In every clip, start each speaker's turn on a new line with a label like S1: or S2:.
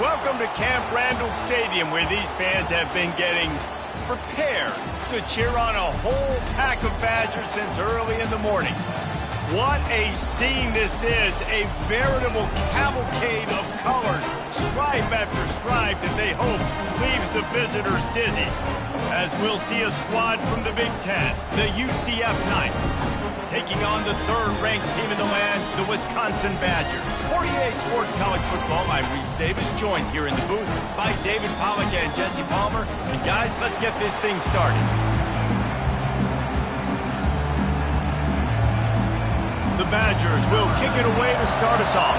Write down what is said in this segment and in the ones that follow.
S1: Welcome to Camp Randall Stadium, where these fans have been getting prepared to cheer on a whole pack of Badgers since early in the morning. What a scene this is, a veritable cavalcade of colors, stripe after stripe that they hope leaves the visitors dizzy. As we'll see a squad from the Big Ten, the UCF Knights, taking on the third-ranked team in the land, the Wisconsin Badgers. 48 Sports College Football, I'm Reese Davis, joined here in the booth by David Pollack and Jesse Palmer. And guys, let's get this thing started. The Badgers will kick it away to start us off.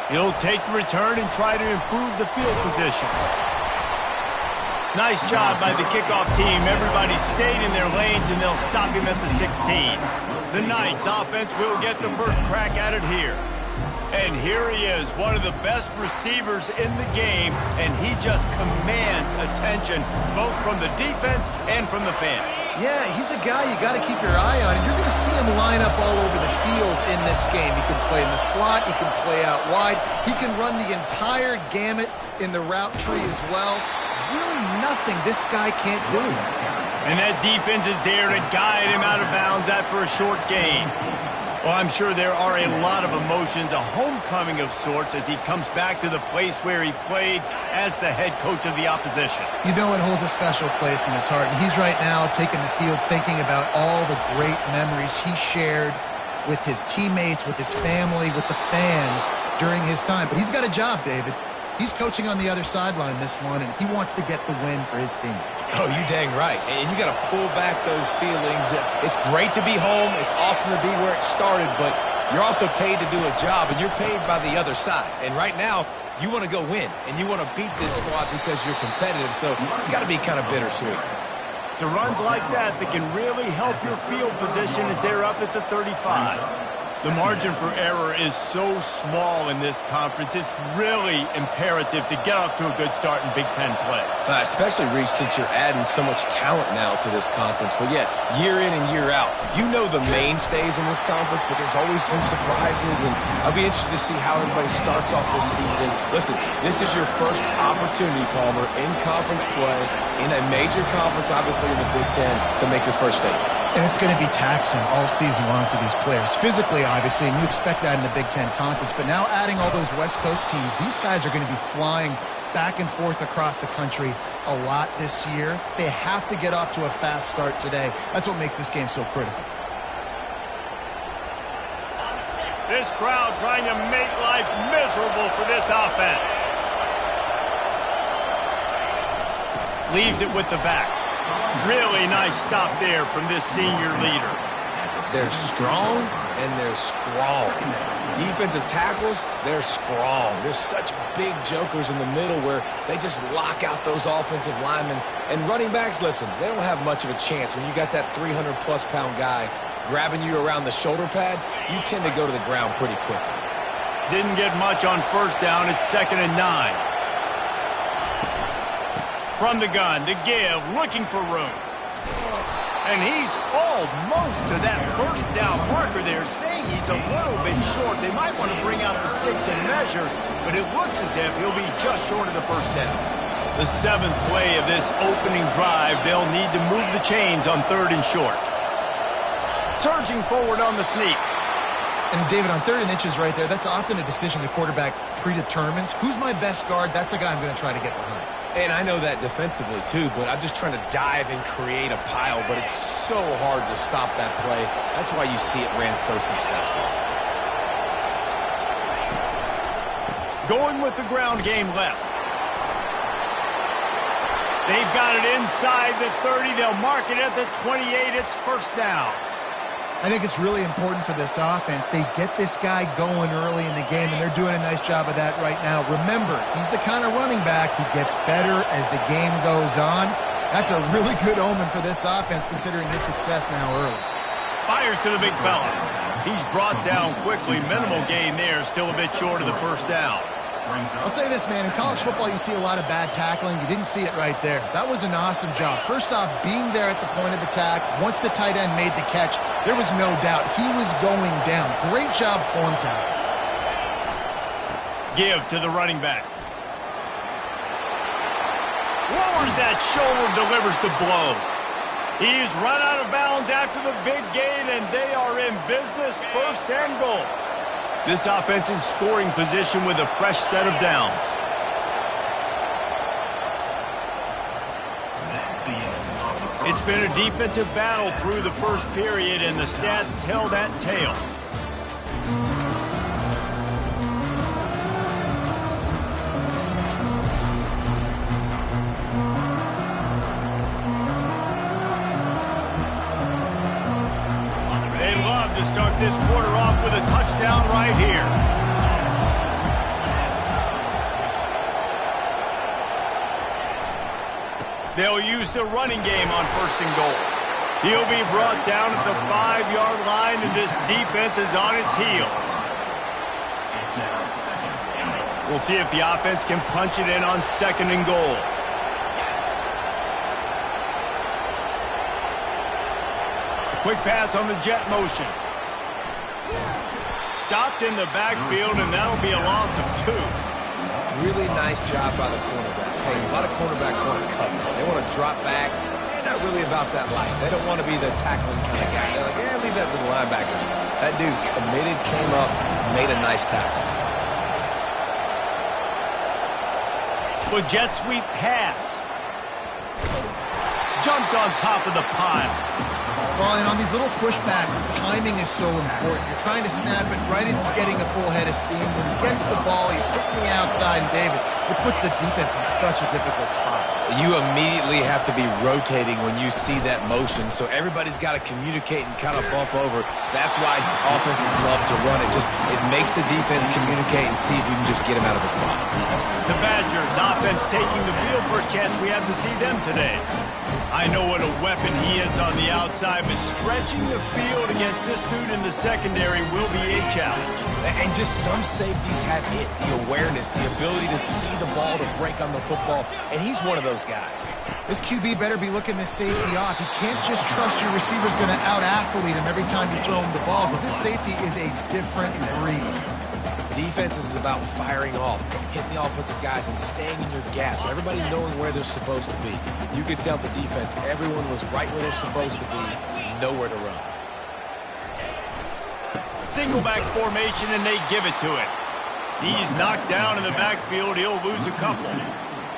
S1: He'll take the return and try to improve the field position. Nice job by the kickoff team. Everybody stayed in their lanes, and they'll stop him at the 16. The Knights offense will get the first crack at it here. And here he is, one of the best receivers in the game, and he just commands attention both from the defense and from the fans.
S2: Yeah, he's a guy you got to keep your eye on, and you're going to see him line up all over the field in this game. He can play in the slot, he can play out wide, he can run the entire gamut in the route tree as well. Really nothing this guy can't do.
S1: And that defense is there to guide him out of bounds after a short gain. Well, I'm sure there are a lot of emotions, a homecoming of sorts as he comes back to the place where he played as the head coach of the opposition.
S2: You know it holds a special place in his heart, and he's right now taking the field thinking about all the great memories he shared with his teammates, with his family, with the fans during his time. But he's got a job, David. He's coaching on the other sideline this one, and he wants to get the win for his team.
S3: Oh, you dang right. And you got to pull back those feelings. It's great to be home. It's awesome to be where it started, but you're also paid to do a job, and you're paid by the other side. And right now, you want to go win, and you want to beat this squad because you're competitive, so it's got to be kind of bittersweet.
S1: It's runs like that can really help your field position as they're up at the 35. The margin for error is so small in this conference, it's really imperative to get off to a good start in Big Ten play.
S3: Especially, Reese, since you're adding so much talent now to this conference. But yeah, year in and year out, you know the mainstays in this conference, but there's always some surprises, and I'll be interested to see how everybody starts off this season. Listen, this is your first opportunity, Palmer, in conference play, in a major conference, obviously in the Big Ten, to make your first statement.
S2: And it's going to be taxing all season long for these players. Physically, obviously, and you expect that in the Big Ten Conference. But now adding all those West Coast teams, these guys are going to be flying back and forth across the country a lot this year. They have to get off to a fast start today. That's what makes this game so critical.
S1: This crowd trying to make life miserable for this offense. Leaves it with the back. Really nice stop there from this senior leader.
S3: They're strong and they're strong. Defensive tackles, they're strong. There's such big jokers in the middle where they just lock out those offensive linemen. And running backs, listen, they don't have much of a chance. When you got that 300-plus pound guy grabbing you around the shoulder pad, you tend to go to the ground pretty quickly.
S1: Didn't get much on first down. It's 2nd and 9. From the gun to give, looking for room. And he's almost to that first down marker there, saying he's a little bit short. They might want to bring out the sticks and measure, but it looks as if he'll be just short of the first down. The 7th play of this opening drive, they'll need to move the chains on 3rd and short. Surging forward on the sneak.
S2: And David, on 3rd and inches right there, that's often a decision the quarterback predetermines. Who's my best guard? That's the guy I'm going to try to get behind.
S3: And I know that defensively, too, but I'm just trying to dive and create a pile, but it's so hard to stop that play. That's why you see it ran so successful.
S1: Going with the ground game left. They've got it inside the 30. They'll mark it at the 28. It's first down.
S2: I think it's really important for this offense. They get this guy going early in the game, and they're doing a nice job of that right now. Remember, he's the kind of running back who gets better as the game goes on. That's a really good omen for this offense, considering his success now early.
S1: Fires to the big fella. He's brought down quickly. Minimal gain there, still a bit short of the first down.
S2: I'll say this, man. In college football, you see a lot of bad tackling. You didn't see it right there. That was an awesome job. First off, being there at the point of attack. Once the tight end made the catch, there was no doubt he was going down. Great job form tackle.
S1: Give to the running back. Lowers that shoulder, delivers the blow. He's run out of bounds after the big gain, and they are in business, 1st and goal. This offense in scoring position with a fresh set of downs. It's been a defensive battle through the first period, and the stats tell that tale. To start this quarter off with a touchdown right here. They'll use the running game on 1st and goal. He'll be brought down at the 5-yard line, and this defense is on its heels. We'll see if the offense can punch it in on 2nd and goal. Quick pass on the jet motion. Stopped in the backfield, and that'll be a loss of 2.
S3: Really nice job by the cornerback. Hey, a lot of cornerbacks want to cover. They want to drop back. They're not really about that life. They don't want to be the tackling kind of guy. They're like, yeah, leave that to the linebackers. That dude committed, came up, made a nice tackle.
S1: With jet sweep pass. Jumped on top of the pile.
S2: Well, and on these little push passes, timing is so important. You're trying to snap it right as he's getting a full head of steam. When he gets the ball, he's hitting the outside, and David, it puts the defense in such a difficult spot.
S3: You immediately have to be rotating when you see that motion, so everybody's got to communicate and kind of bump over. That's why offenses love to run it. It makes the defense communicate and see if you can just get him out of his spot.
S1: The Badgers offense taking the field. First chance we have to see them today. I know what a weapon he is on the outside, but stretching the field against this dude in the secondary will be a challenge.
S3: And just some safeties have it, the awareness, the ability to see the ball to break on the football, and he's one of those guys.
S2: This QB better be looking this safety off. You can't just trust your receiver's going to out-athlete him every time you throw him the ball, because this safety is a different breed.
S3: Defense is about firing off, hitting the offensive guys, and staying in your gaps. Everybody knowing where they're supposed to be. You could tell the defense, everyone was right where they're supposed to be, nowhere to run.
S1: Single back formation, and they give it to it. He's knocked down in the backfield. He'll lose a couple.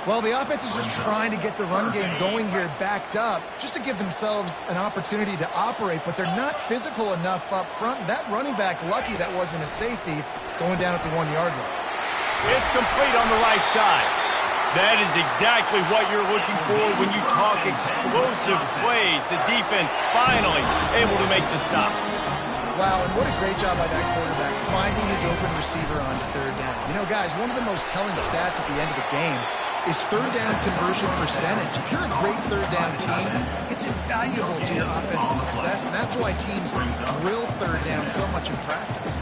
S2: Well, the offense is just trying to get the run game going here backed up just to give themselves an opportunity to operate, but they're not physical enough up front. That running back, lucky that wasn't a safety, going down at the 1-yard line.
S1: It's complete on the right side. That is exactly what you're looking for when you talk explosive plays. The defense finally able to make the stop.
S2: Wow, and what a great job by that quarterback, finding his open receiver on 3rd down. You know, guys, one of the most telling stats at the end of the game is 3rd down conversion percentage. If you're a great 3rd down team, it's invaluable to your offensive success, and that's why teams drill 3rd down so much in practice.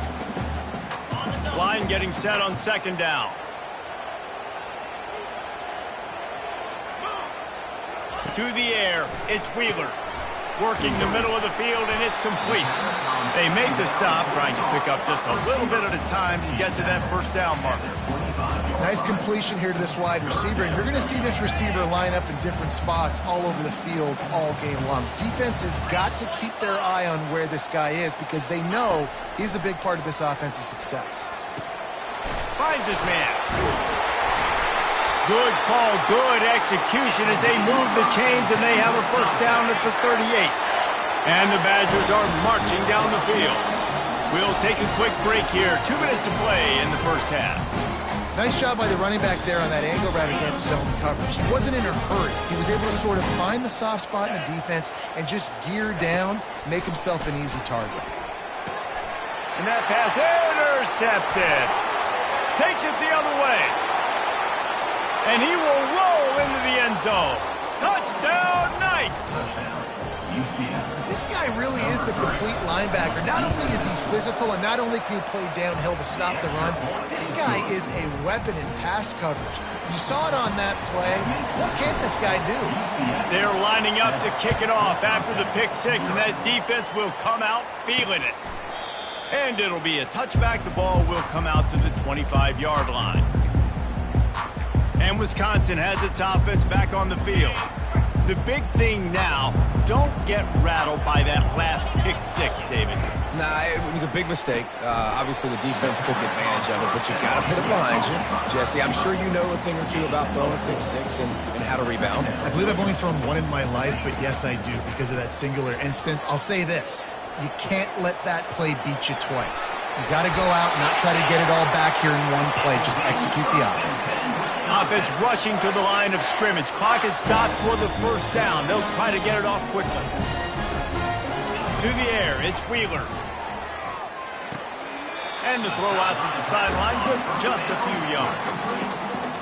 S1: Line getting set on 2nd down. To the air, it's Wheeler. Working the middle of the field, and it's complete. They make the stop, trying to pick up just a little bit at a time to get to that 1st down marker.
S2: Nice completion here to this wide receiver, and you're going to see this receiver line up in different spots all over the field all game long. Defense has got to keep their eye on where this guy is because they know he's a big part of this offensive success.
S1: Finds his man. Good call, good execution as they move the chains, and they have a 1st down at the 38. And the Badgers are marching down the field. We'll take a quick break here. 2 minutes to play in the 1st half.
S2: Nice job by the running back there on that angle route against zone coverage. He wasn't in a hurry. He was able to sort of find the soft spot in the defense and just gear down, make himself an easy target.
S1: And that pass intercepted. Takes it the other way. And he will roll into the end zone. Touchdown, Knights!
S2: This guy really is the complete linebacker. Not only is he physical and not only can he play downhill to stop the run, this guy is a weapon in pass coverage. You saw it on that play. What can't this guy do?
S1: They're lining up to kick it off after the pick six, and that defense will come out feeling it. And it'll be a touchback. The ball will come out to the 25-yard line. And Wisconsin has its offense back on the field. The big thing now, don't get rattled by that last pick six, David.
S3: Nah, it was a big mistake. Obviously, the defense took advantage of it, but you got to put it behind you. Jesse, I'm sure you know a thing or two about throwing a pick six and how to rebound.
S2: I believe I've only thrown one in my life, but yes, I do because of that singular instance. I'll say this. You can't let that play beat you twice. You got to go out and not try to get it all back here in one play. Just execute the offense.
S1: Offense rushing to the line of scrimmage. Clock is stopped for the first down. They'll try to get it off quickly. To the air, it's Wheeler. And the throw out to the sideline, good for just a few yards.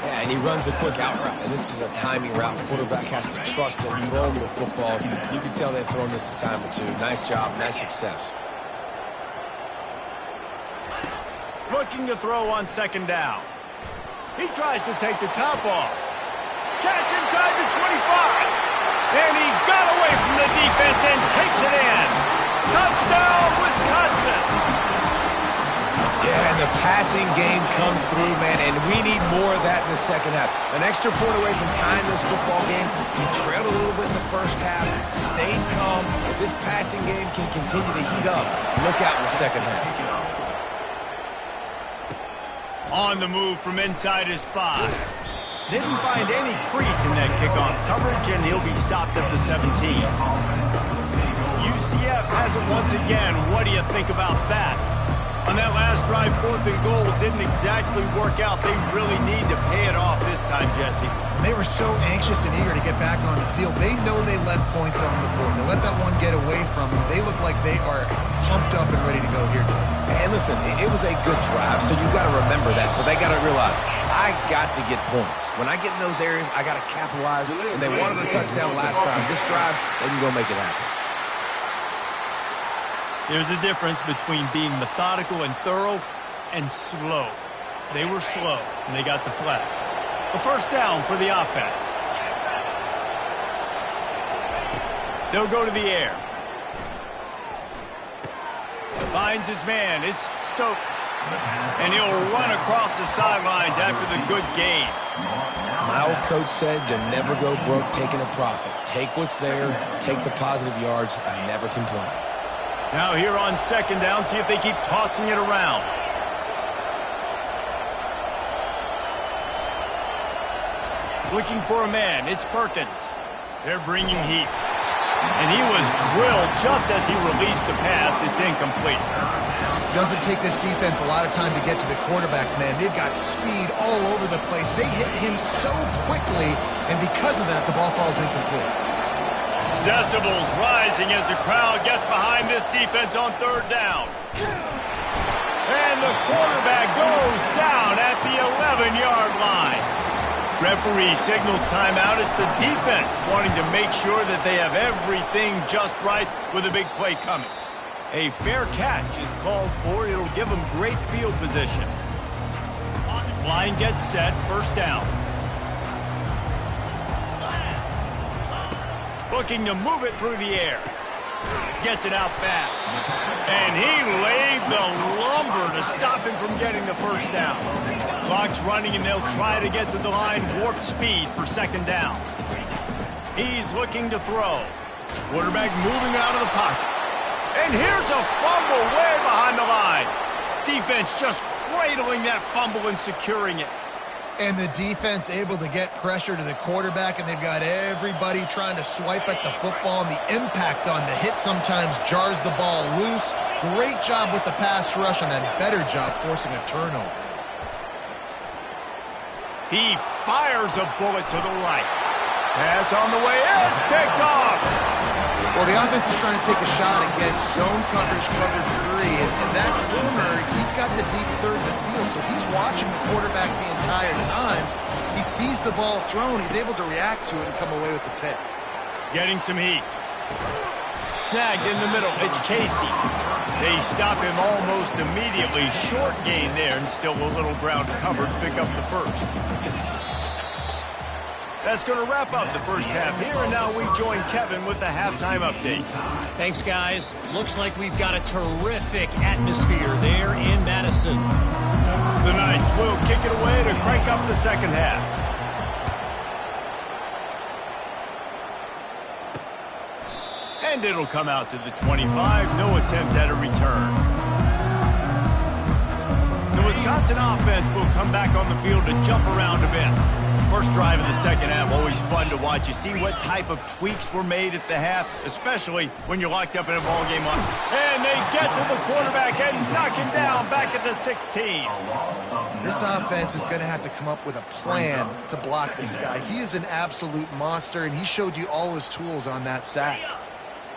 S3: Yeah, and he runs a quick out route. And this is a timing route. The quarterback has to trust him, throw him the football. You can tell they've thrown this a time or two. Nice job, nice success.
S1: Looking to throw on second down. He tries to take the top off. Catch inside the 25. And he got away from the defense and takes it in. Touchdown, Wisconsin.
S3: Yeah, and the passing game comes through, man, and we need more of that in the second half. An extra point away from tying this football game. You trailed a little bit in the first half, stayed calm. If this passing game can continue to heat up, look out in the second half.
S1: On the move from inside his 5. Didn't find any crease in that kickoff coverage, and he'll be stopped at the 17. UCF has it once again. What do you think about that? On that last drive, 4th and goal didn't exactly work out. They really need to pay it off this time, Jesse.
S2: They were so anxious and eager to get back on the field. They know they left points on the board. They let that one get away from them. They look like they are pumped up and ready to go here today.
S3: And listen, it was a good drive, so you got to remember that. But they got to realize, I got to get points. When I get in those areas, I got to capitalize. And they wanted a touchdown last time. This drive, they can go make it happen.
S1: There's a difference between being methodical and thorough and slow. They were slow, and they got the flag. A first down for the offense. They'll go to the air. Finds his man. It's Stokes. And he'll run across the sidelines after the good gain.
S3: My old coach said you'll never go broke taking a profit. Take what's there, take the positive yards, and never complain.
S1: Now here on second down, see if they keep tossing it around. Looking for a man, it's Perkins. They're bringing heat. And he was drilled just as he released the pass. It's incomplete.
S2: Doesn't take this defense a lot of time to get to the quarterback, man. They've got speed all over the place. They hit him so quickly, and because of that, the ball falls incomplete.
S1: Decibels rising as the crowd gets behind this defense on third down. And the quarterback goes down at the 11-yard line. Referee signals timeout. It's the defense wanting to make sure that they have everything just right with a big play coming. A fair catch is called for. It'll give them great field position. Line gets set, first down. Looking to move it through the air. Gets it out fast. And he laid the lumber to stop him from getting the first down. Clock's running, and they'll try to get to the line, warp speed for second down. He's looking to throw. Quarterback moving out of the pocket. And here's a fumble way behind the line. Defense just cradling that fumble and securing it.
S2: And the defense able to get pressure to the quarterback, and they've got everybody trying to swipe at the football, and the impact on the hit sometimes jars the ball loose. Great job with the pass rush, and a better job forcing a turnover.
S1: He fires a bullet to the right. Pass on the way, it's picked off.
S2: Well, the offense is trying to take a shot against zone coverage, covered 3, and that corner, he's got the deep third of the field, so he's watching the quarterback the entire time. He sees the ball thrown, he's able to react to it and come away with the pick.
S1: Getting some heat. Snagged in the middle. It's Casey. They stop him almost immediately. Short gain there, and still a little ground covered to pick up the first. That's going to wrap up the first half here, and now we join Kevin with the halftime update.
S4: Thanks, guys. Looks like we've got a terrific atmosphere there in Madison.
S1: The Knights will kick it away to crank up the second half. And it'll come out to the 25. No attempt at a return. The Wisconsin offense will come back on the field to jump around a bit. First drive of the second half, always fun to watch. You see what type of tweaks were made at the half, especially when you're locked up in a ball game. And they get to the quarterback and knock him down back at the 16.
S2: This offense is going to have to come up with a plan to block this guy. He is an absolute monster, and he showed you all his tools on that sack.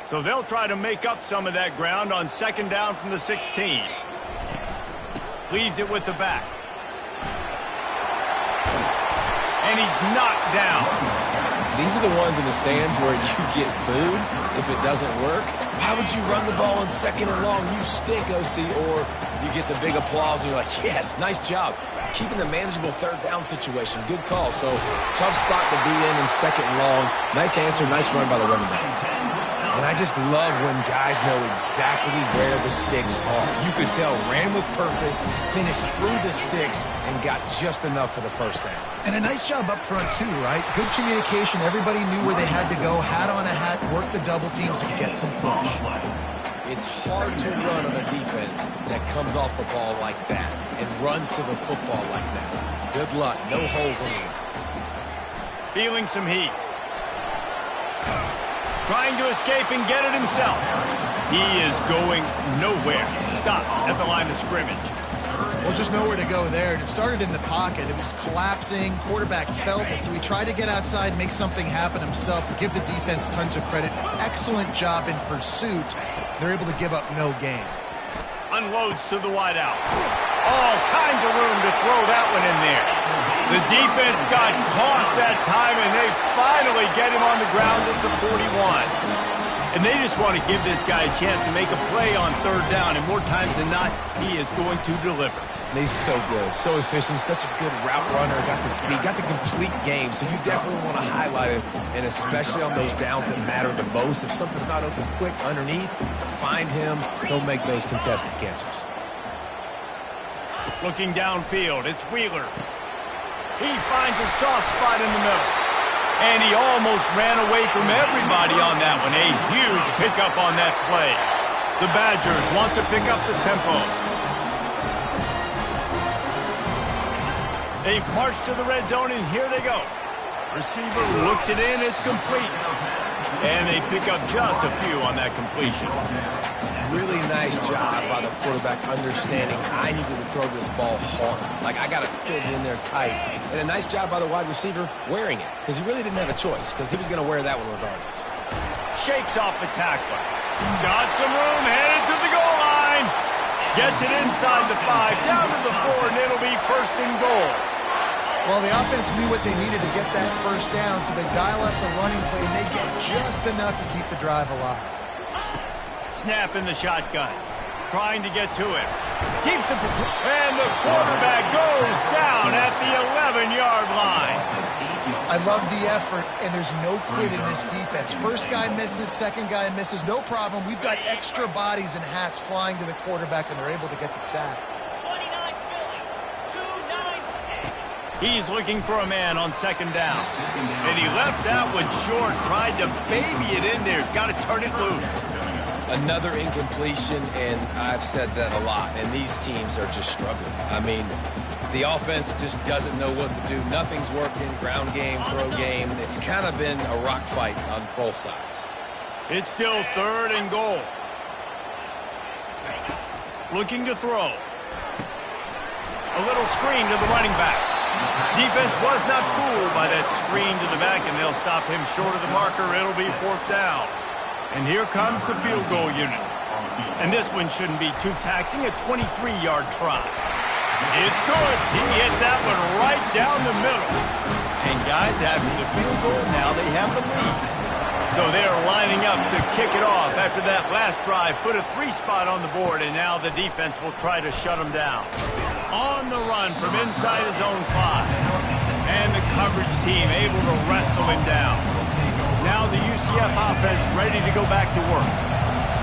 S1: So they'll try to make up some of that ground on second down from the 16. Leaves it with the back. And he's knocked down.
S3: These are the ones in the stands where you get booed if it doesn't work. Why would you run the ball on second and long? You stink, OC. Or you get the big applause and you're like, yes, nice job. Keeping the manageable third down situation. Good call. So tough spot to be in second and long. Nice answer, nice run by the running back. And I just love when guys know exactly where the sticks are. You could tell, ran with purpose, finished through the sticks, and got just enough for the first down.
S2: And a nice job up front, too, right? Good communication. Everybody knew where they had to go, hat on a hat, work the double teams, and get some push.
S3: It's hard to run on a defense that comes off the ball like that and runs to the football like that. Good luck. No holes anywhere.
S1: Feeling some heat. Trying to escape and get it himself. He is going nowhere. Stop at the line of scrimmage.
S2: Well, just nowhere to go there. And it started in the pocket. It was collapsing. Quarterback felt it, so he tried to get outside, make something happen himself. Give the defense tons of credit. Excellent job in pursuit. They're able to give up no gain.
S1: Unloads to the wideout. All kinds of room to throw that one in there. The defense got caught that time, and they finally get him on the ground at the 41. And they just want to give this guy a chance to make a play on third down, and more times than not, he is going to deliver.
S3: And he's so good, so efficient, such a good route runner, got the speed, got the complete game, so you definitely want to highlight him, and especially on those downs that matter the most. If something's not open quick underneath, find him, he'll make those contested catches.
S1: Looking downfield, it's Wheeler. He finds a soft spot in the middle. And he almost ran away from everybody on that one. A huge pickup on that play. The Badgers want to pick up the tempo. They march to the red zone, and here they go. Receiver looks it in, it's complete. And they pick up just a few on that completion.
S3: Really nice job by the quarterback understanding I needed to throw this ball hard. Like, I got to fit it in there tight. And a nice job by the wide receiver wearing it, because he really didn't have a choice, because he was going to wear that one regardless.
S1: Shakes off the tackler. Got some room, headed to the goal line. Gets it inside the 5, down to the 4, and it'll be first and goal.
S2: Well, the offense knew what they needed to get that first down, so they dial up the running play, and they get just enough to keep the drive alive.
S1: Snap in the shotgun. Trying to get to him. Keeps it. And the quarterback goes down at the 11-yard line.
S2: I love the effort, and there's no quit in this defense. First guy misses, second guy misses. No problem. We've got extra bodies and hats flying to the quarterback, and they're able to get the sack.
S1: He's looking for a man on second down. And he left that one short, tried to baby it in there. He's got to turn it loose.
S3: Another incompletion, and I've said that a lot, and these teams are just struggling. I mean, the offense just doesn't know what to do. Nothing's working, ground game, throw game. It's kind of been a rock fight on both sides.
S1: It's still third and goal. Looking to throw. A little screen to the running back. Defense was not fooled by that screen to the back, and they'll stop him short of the marker. It'll be fourth down. And here comes the field goal unit. And this one shouldn't be too taxing, a 23-yard try. It's good. He hit that one right down the middle. And guys, after the field goal, now they have the lead. So they're lining up to kick it off after that last drive. Put a 3-spot on the board, and now the defense will try to shut them down. On the run from inside his own 5. And the coverage team able to wrestle him down. Now the UCF offense ready to go back to work.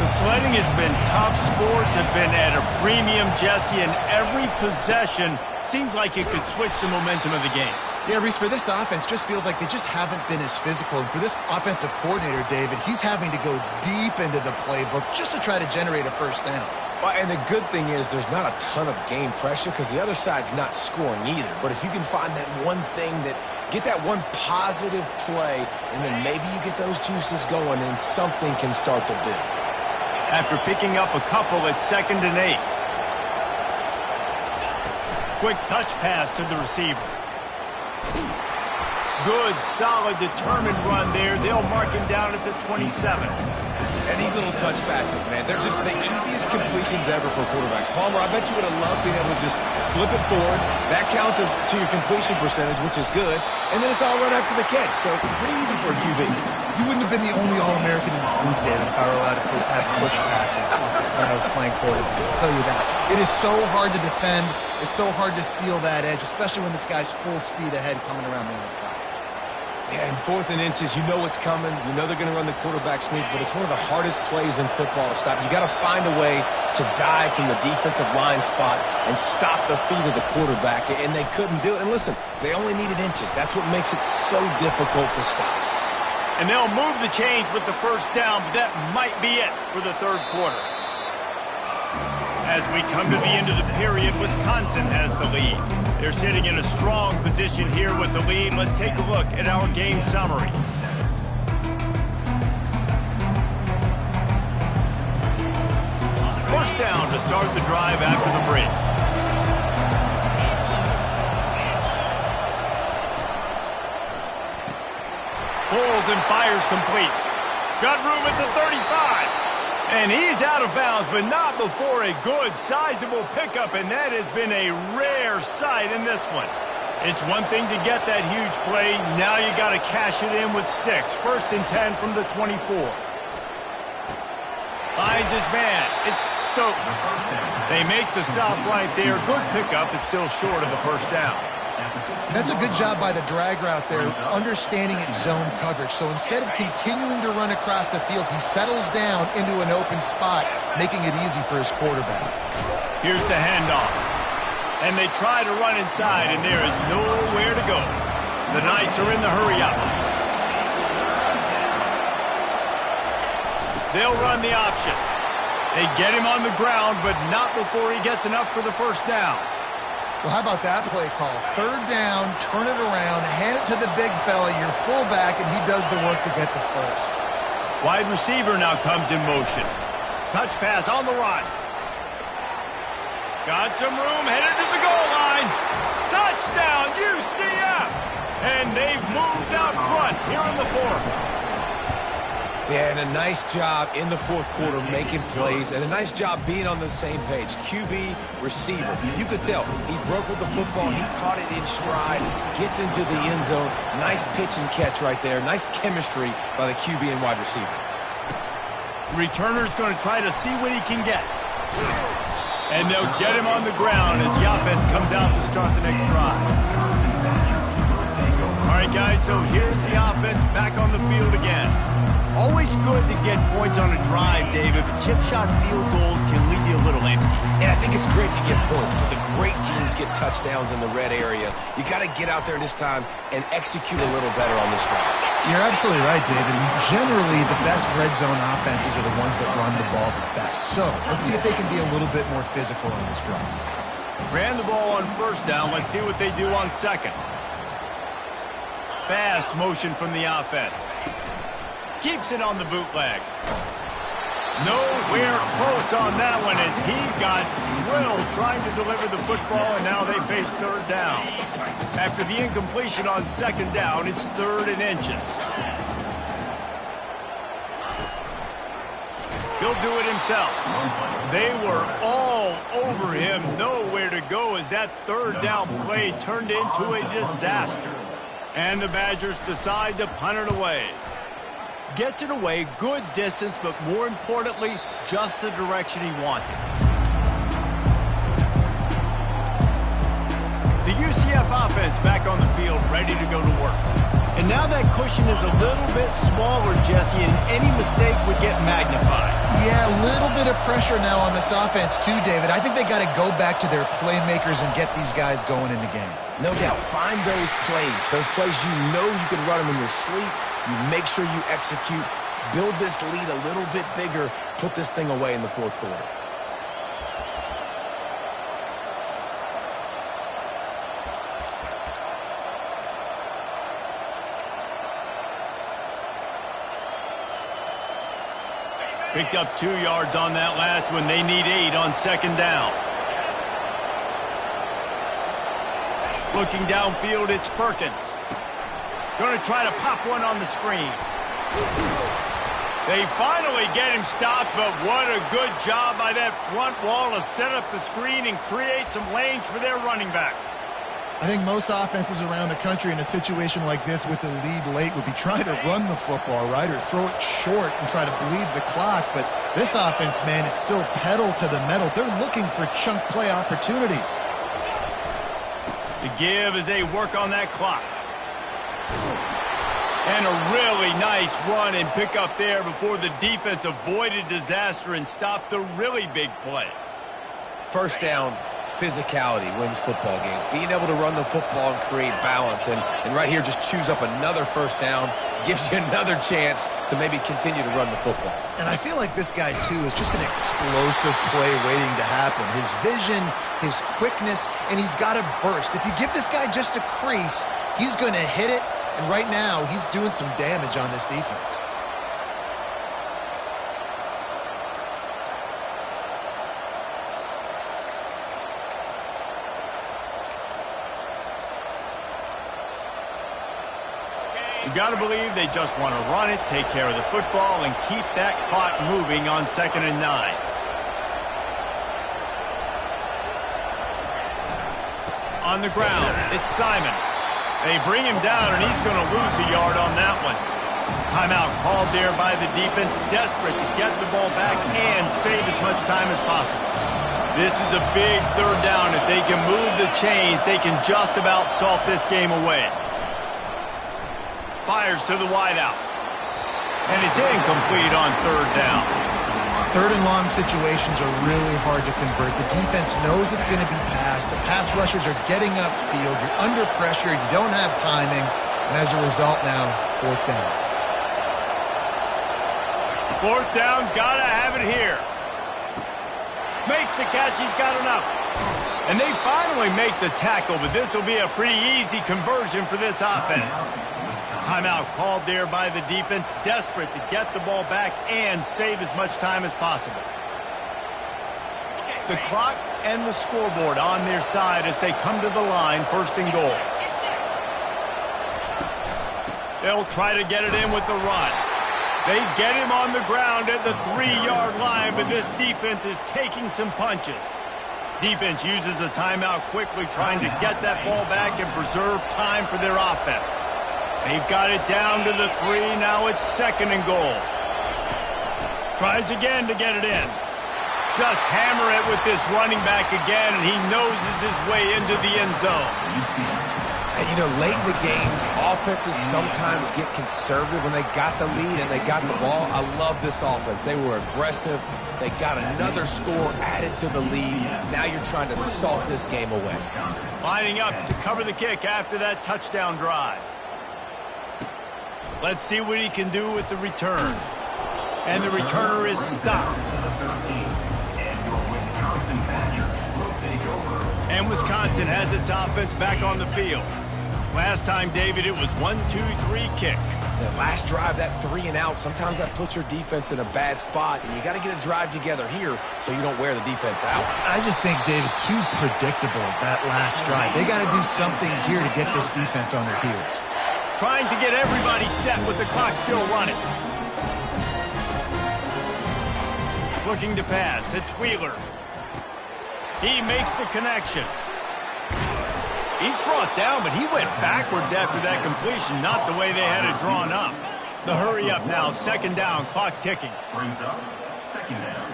S1: The sledding has been tough. Scores have been at a premium, Jesse, and every possession seems like it could switch the momentum of the game.
S2: Yeah, Reese, for this offense, just feels like they just haven't been as physical. And for this offensive coordinator, David, he's having to go deep into the playbook just to try to generate a first down.
S3: And the good thing is there's not a ton of game pressure because the other side's not scoring either. But if you can find that one thing get that one positive play, and then maybe you get those juices going and something can start to build.
S1: After picking up a couple at 2nd and 8. Quick touch pass to the receiver. Good, solid, determined run there. They'll mark him down at the 27.
S3: And these little touch passes, man, they're just the easiest completions ever for quarterbacks. Palmer, I bet you would have loved being able to just flip it forward. That counts as to your completion percentage, which is good. And then it's all run after the catch, so pretty easy for a QB.
S2: You wouldn't have been the only All-American in this booth, David, if I were allowed to have push passes when I was playing quarterback. I'll tell you that. It is so hard to defend. It's so hard to seal that edge, especially when this guy's full speed ahead coming around the outside.
S3: Yeah, and 4th and inches, you know what's coming. You know they're going to run the quarterback sneak, but it's one of the hardest plays in football to stop. You got to find a way to dive from the defensive line spot and stop the feet of the quarterback, and they couldn't do it. And listen, they only needed inches. That's what makes it so difficult to stop.
S1: And they'll move the chains with the first down, but that might be it for the 3rd quarter. As we come to the end of the period, Wisconsin has the lead. They're sitting in a strong position here with the lead. Let's take a look at our game summary. First down to start the drive after the break. Pulls and fires complete. Got room at the 35. And he's out of bounds, but not before a good, sizable pickup, and that has been a rare sight in this one. It's one thing to get that huge play. Now you got to cash it in with 6. 1st and 10 from the 24. Finds his man. It's Stokes. They make the stop right there. Good pickup. It's still short of the first down.
S2: That's a good job by the drag route there, understanding its zone coverage. So instead of continuing to run across the field, he settles down into an open spot, making it easy for his quarterback.
S1: Here's the handoff. And they try to run inside, and there is nowhere to go. The Knights are in the hurry-up. They'll run the option. They get him on the ground, but not before he gets enough for the first down.
S2: Well, how about that play call? 3rd down, turn it around, hand it to the big fella, your fullback, and he does the work to get the first.
S1: Wide receiver now comes in motion. Touch pass on the run. Got some room, headed to the goal line. Touchdown, UCF! And they've moved out front here in the 4th.
S3: Yeah, and a nice job in the 4th quarter making plays, and a nice job being on the same page. QB, receiver. You could tell he broke with the football. He caught it in stride, gets into the end zone. Nice pitch and catch right there. Nice chemistry by the QB and wide receiver.
S1: Returner's going to try to see what he can get. And they'll get him on the ground as the offense comes out to start the next drive. All right, guys, so here's the offense back on the field again. Always good to get points on a drive, David, but chip shot field goals can leave you a little empty.
S3: And I think it's great to get points, but the great teams get touchdowns in the red area. You got to get out there this time and execute a little better on this drive.
S2: You're absolutely right, David. Generally, the best red zone offenses are the ones that run the ball the best. So let's see if they can be a little bit more physical on this drive.
S1: Ran the ball on 1st down. Let's see what they do on 2nd. Fast motion from the offense. Keeps it on the bootleg. Nowhere close on that one as he got drilled trying to deliver the football, and now they face 3rd down. After the incompletion on 2nd down, it's 3rd and inches. He'll do it himself. They were all over him. Nowhere to go as that 3rd down play turned into a disaster. And the Badgers decide to punt it away. Gets it away, good distance, but more importantly, just the direction he wanted. The UCF offense back on the field, ready to go to work. And now that cushion is a little bit smaller, Jesse, and any mistake would get magnified.
S2: Yeah, a little bit of pressure now on this offense too, David. I think they got to go back to their playmakers and get these guys going in the game.
S3: No doubt. Find those plays you know you can run them in your sleep. You make sure you execute. Build this lead a little bit bigger. Put this thing away in the fourth quarter.
S1: Picked up 2 yards on that last one. They need 8 on second down. Looking downfield, it's Perkins. Going to try to pop one on the screen. They finally get him stopped, but what a good job by that front wall to set up the screen and create some lanes for their running back.
S2: I think most offenses around the country in a situation like this with the lead late would be trying to run the football, right, or throw it short and try to bleed the clock. But this offense, man, it's still pedal to the metal. They're looking for chunk play opportunities.
S1: The give as they work on that clock. And a really nice run and pick up there before the defense avoided disaster and stopped the really big play.
S3: First down, physicality wins football games. Being able to run the football and create balance. And right here, just choose up another first down. Gives you another chance to maybe continue to run the football.
S2: And I feel like this guy, too, is just an explosive play waiting to happen. His vision, his quickness, and he's got a burst. If you give this guy just a crease, he's going to hit it. And right now, he's doing some damage on this defense.
S1: You got to believe they just want to run it, take care of the football, and keep that clock moving on 2nd and 9. On the ground, it's Simon. They bring him down, and he's going to lose a yard on that one. Timeout called there by the defense, desperate to get the ball back and save as much time as possible. This is a big third down. If they can move the chains, they can just about salt this game away. Fires to the wideout. And it's incomplete on 3rd down.
S2: 3rd and long situations are really hard to convert. The defense knows it's going to be passed. The pass rushers are getting upfield. You're under pressure. You don't have timing. And as a result now, 4th down.
S1: 4th down, gotta have it here. Makes the catch, he's got enough. And they finally make the tackle, but this will be a pretty easy conversion for this offense. Timeout called there by the defense, desperate to get the ball back and save as much time as possible. The clock and the scoreboard on their side as they come to the line, 1st and goal. They'll try to get it in with the run. They get him on the ground at the 3-yard line, but this defense is taking some punches. Defense uses a timeout quickly, trying to get that ball back and preserve time for their offense. They've got it down to the 3. Now it's 2nd and goal. Tries again to get it in. Just hammer it with this running back again, and he noses his way into the end zone.
S3: And, you know, late in the games, offenses sometimes get conservative when they got the lead and they got the ball. I love this offense. They were aggressive. They got another score added to the lead. Now you're trying to salt this game away.
S1: Lining up to cover the kick after that touchdown drive. Let's see what he can do with the return. And the returner is stopped. And Wisconsin has its offense back on the field. Last time, David, it was 1-2-3 kick.
S3: The last drive, that 3 and out, sometimes that puts your defense in a bad spot, and you got to get a drive together here so you don't wear the defense out.
S2: I just think, David, too predictable, that last drive. They got to do something here to get this defense on their heels.
S1: Trying to get everybody set with the clock still running. Looking to pass, it's Wheeler. He makes the connection. He's brought down, but he went backwards after that completion, not the way they had it drawn up. The hurry up now, second down, clock ticking.
S5: Brings up second down.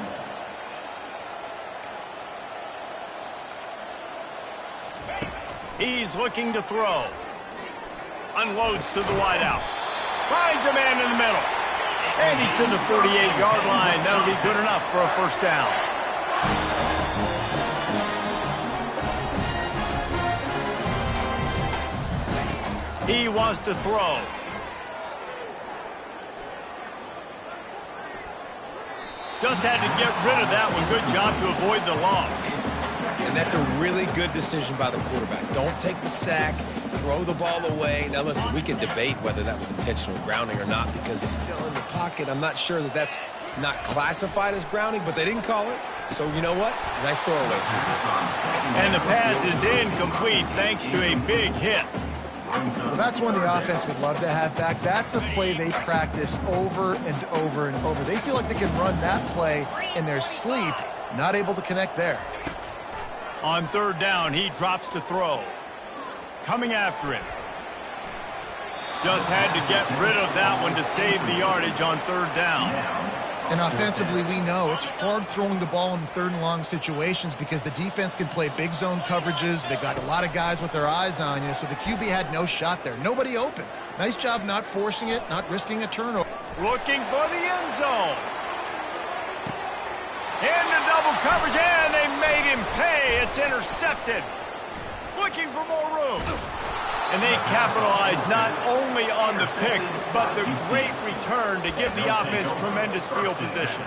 S1: He's looking to throw. Unloads to the wideout. Finds a man in the middle. And he's to the 48-yard line. That'll be good enough for a first down. He wants to throw. Just had to get rid of that one. Good job to avoid the loss.
S3: And that's a really good decision by the quarterback. Don't take the sack, throw the ball away. Now, listen, we can debate whether that was intentional grounding or not because he's still in the pocket. I'm not sure that that's not classified as grounding, but they didn't call it. So, you know what? Nice throwaway.
S1: And the pass is incomplete thanks to a big hit.
S2: Well, that's one the offense would love to have back. That's a play they practice over and over and over. They feel like they can run that play in their sleep, not able to connect there.
S1: On third down, he drops to throw. Coming after him. Just had to get rid of that one to save the yardage on third down.
S2: And offensively, we know it's hard throwing the ball in third and long situations because the defense can play big zone coverages. They got a lot of guys with their eyes on you, so the QB had no shot there. Nobody open. Nice job not forcing it, not risking a turnover.
S1: Looking for the end zone. Into double coverage, and they made him pay. It's intercepted. Looking for more room. And they capitalized not only on the pick, but the great return to give the offense tremendous field position.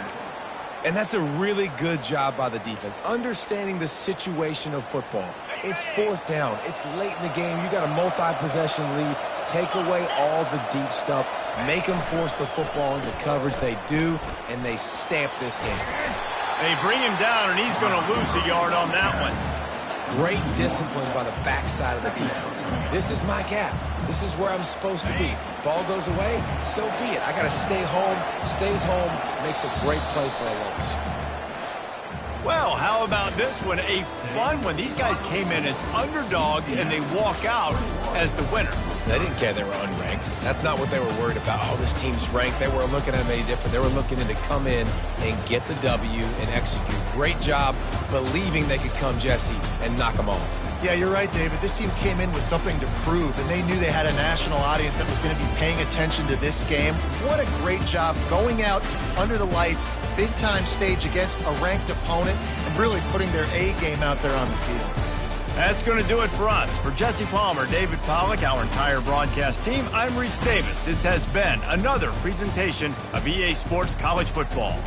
S3: And that's a really good job by the defense, understanding the situation of football. It's fourth down. It's late in the game. You got a multi-possession lead. Take away all the deep stuff. Make them force the football into coverage. They do, and they stamp this game.
S1: They bring him down, and he's going to lose a yard on that one.
S3: Great discipline by the backside of the defense. This is my gap. This is where I'm supposed to be. Ball goes away, so be it. I got to stay home. Stays home. Makes a great play for a loss.
S1: Well, how about this one? A fun one. These guys came in as underdogs, and they walk out as the winner.
S3: They didn't care they were unranked. That's not what they were worried about. Oh, this team's ranked. They weren't looking at them any different. They were looking to come in and get the W and execute. Great job believing they could come, Jesse, and knock them off.
S2: Yeah, you're right, David. This team came in with something to prove, and they knew they had a national audience that was going to be paying attention to this game. What a great job going out under the lights, big-time stage against a ranked opponent, and really putting their A game out there on the field.
S1: That's going to do it for us. For Jesse Palmer, David Pollack, our entire broadcast team, I'm Reese Davis. This has been another presentation of EA Sports College Football.